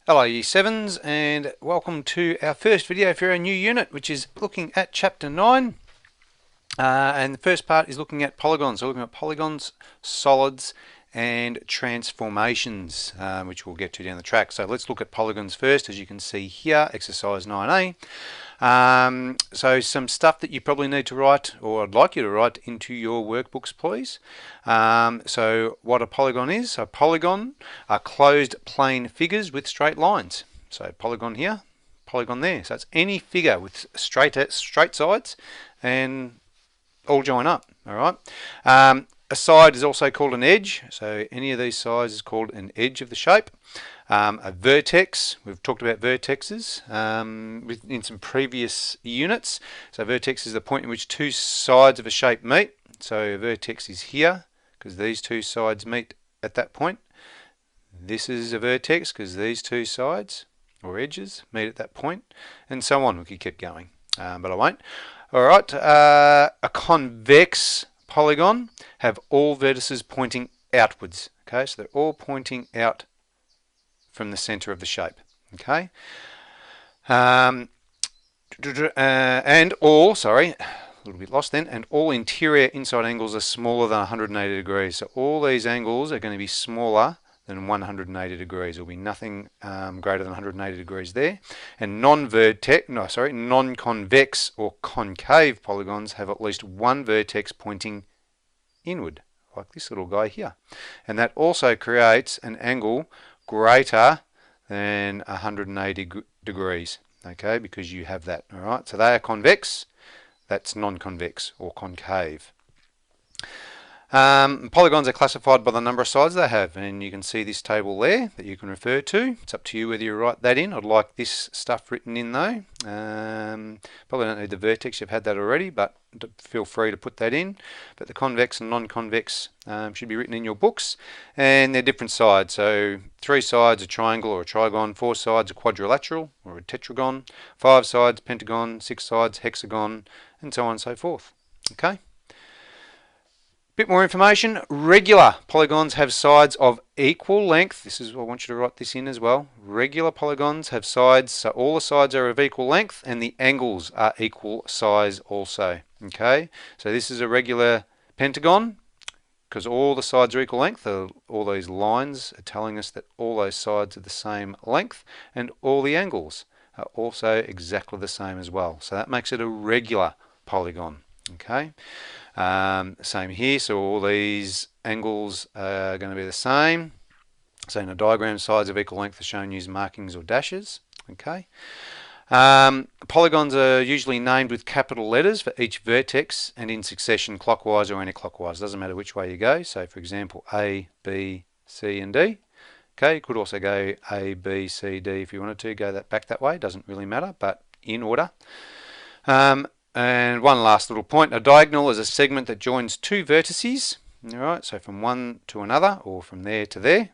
Hello Year 7s, and welcome to our first video for our new unit, which is looking at Chapter 9. And the first part is looking at polygons. So we're looking at polygons, solids and transformations, which we'll get to down the track. So let's look at polygons first. As you can see here, exercise 9a. So some stuff that you probably need to write, or I'd like you to write into your workbooks, please. So what a polygon is: so a polygon are closed plane figures with straight lines. So polygon here, polygon there. So it's any figure with straight sides and all join up. All right. A side is also called an edge. So any of these sides is called an edge of the shape. A vertex, we've talked about vertexes in some previous units. So vertex is the point in which two sides of a shape meet. So a vertex is here because these two sides meet at that point. This is a vertex because these two sides or edges meet at that point, and so on. We could keep going, but I won't. All right, a convex polygon have all vertices pointing outwards. Okay, so they're all pointing out from the center of the shape. Okay, and all, sorry, a little bit lost then, and all interior inside angles are smaller than 180 degrees. So all these angles are going to be smaller than 180 degrees. There will be nothing greater than 180 degrees there. And non-convex or concave polygons have at least one vertex pointing inward, like this little guy here. And that also creates an angle greater than 180 degrees, okay, because you have that. All right, so they are convex, that's non-convex or concave. Polygons are classified by the number of sides they have, and you can see this table there that you can refer to. It's up to you whether you write that in. I'd like this stuff written in though. Probably don't need the vertex, you've had that already, but feel free to put that in. But the convex and non-convex should be written in your books, and they're different sides. So 3 sides a triangle or a trigon, 4 sides a quadrilateral or a tetragon, 5 sides pentagon, 6 sides hexagon, and so on and so forth. Okay. Bit more information. Regular polygons have sides of equal length. This is, I want you to write this in as well. Regular polygons have sides, so all the sides are of equal length and the angles are equal size also. Okay, so this is a regular pentagon because all the sides are equal length. All those lines are telling us that all those sides are the same length, and all the angles are also exactly the same as well. So that makes it a regular polygon. Okay. Same here, so all these angles are going to be the same. So in a diagram, sides of equal length are shown using markings or dashes. Okay. Polygons are usually named with capital letters for each vertex and in succession, clockwise or anti-clockwise. Doesn't matter which way you go. So for example, A, B, C and D. Okay, you could also go A, B, C, D if you wanted to go back that way. Doesn't really matter, but in order. And one last little point, a diagonal is a segment that joins 2 vertices, all right, so from one to another or from there to there,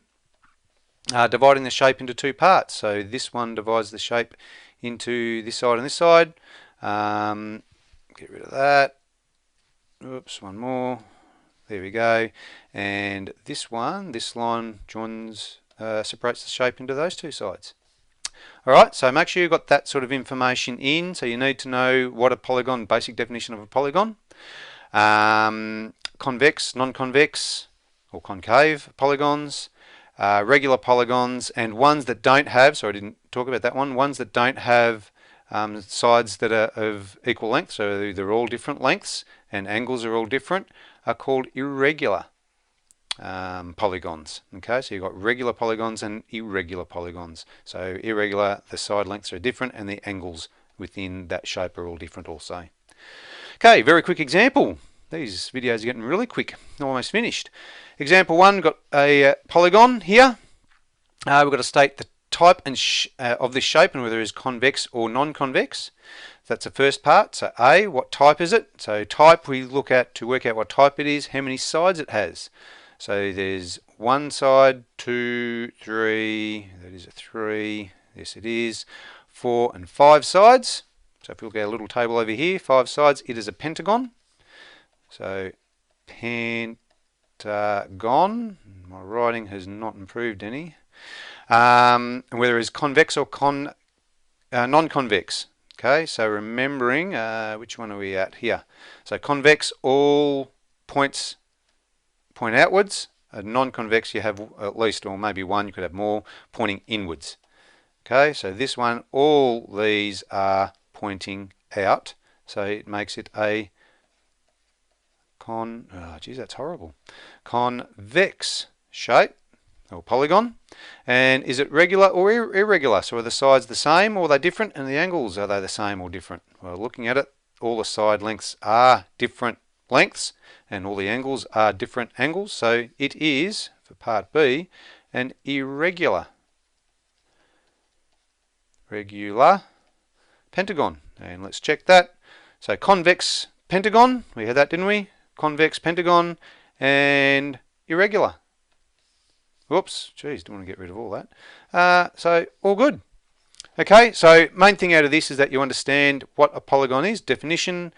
dividing the shape into 2 parts. So this one divides the shape into this side and this side. Get rid of that. Oops, one more. There we go. And this one, this line joins, separates the shape into those 2 sides. Alright, so make sure you've got that sort of information in. So you need to know what a polygon, basic definition of a polygon. Convex, non-convex, or concave polygons, regular polygons, and ones that don't have, so I didn't talk about that one, ones that don't have sides that are of equal length, so they're all different lengths, and angles are all different, are called irregular polygons. Okay, so you've got regular polygons and irregular polygons. So irregular, the side lengths are different and the angles within that shape are all different also. Okay, very quick example. These videos are getting really quick, almost finished. Example 1, got a polygon here. We've got to state the type and of this shape and whether it is convex or non-convex. That's the first part. So A, what type is it? So type we look at to work out what type it is, how many sides it has. So there's 1 side, 2, 3, that is a 3, yes it is, 4 and 5 sides. So if we look at a little table over here, 5 sides, it is a pentagon. So pentagon, my writing has not improved any. and whether it's convex or non-convex. Okay, so remembering, which one are we at here? So convex, all points point outwards. Non-convex, you have at least, or maybe one, you could have more, pointing inwards. Okay, so this one, all these are pointing out, so it makes it a that's horrible. Convex shape, or polygon. And is it regular or irregular? So are the sides the same or are they different? And the angles, are they the same or different? Well, looking at it, all the side lengths are different lengths and all the angles are different angles. So it is, for part B, an irregular pentagon. And let's check that. So convex pentagon, we had that, didn't we? Convex pentagon and irregular. Whoops, geez, don't want to get rid of all that. So all good. Okay, so main thing out of this is that you understand what a polygon is, definition,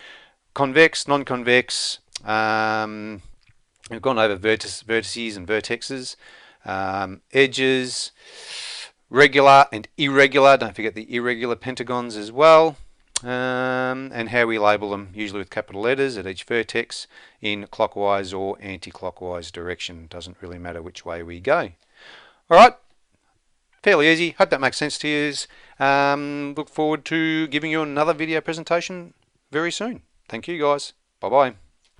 convex, non-convex. We've gone over vertices and vertexes, edges, regular and irregular. Don't forget the irregular pentagons as well. And how we label them, usually with capital letters at each vertex in clockwise or anti-clockwise direction. Doesn't really matter which way we go. Alright, fairly easy. Hope that makes sense to you. Look forward to giving you another video presentation very soon. Thank you guys. Bye bye.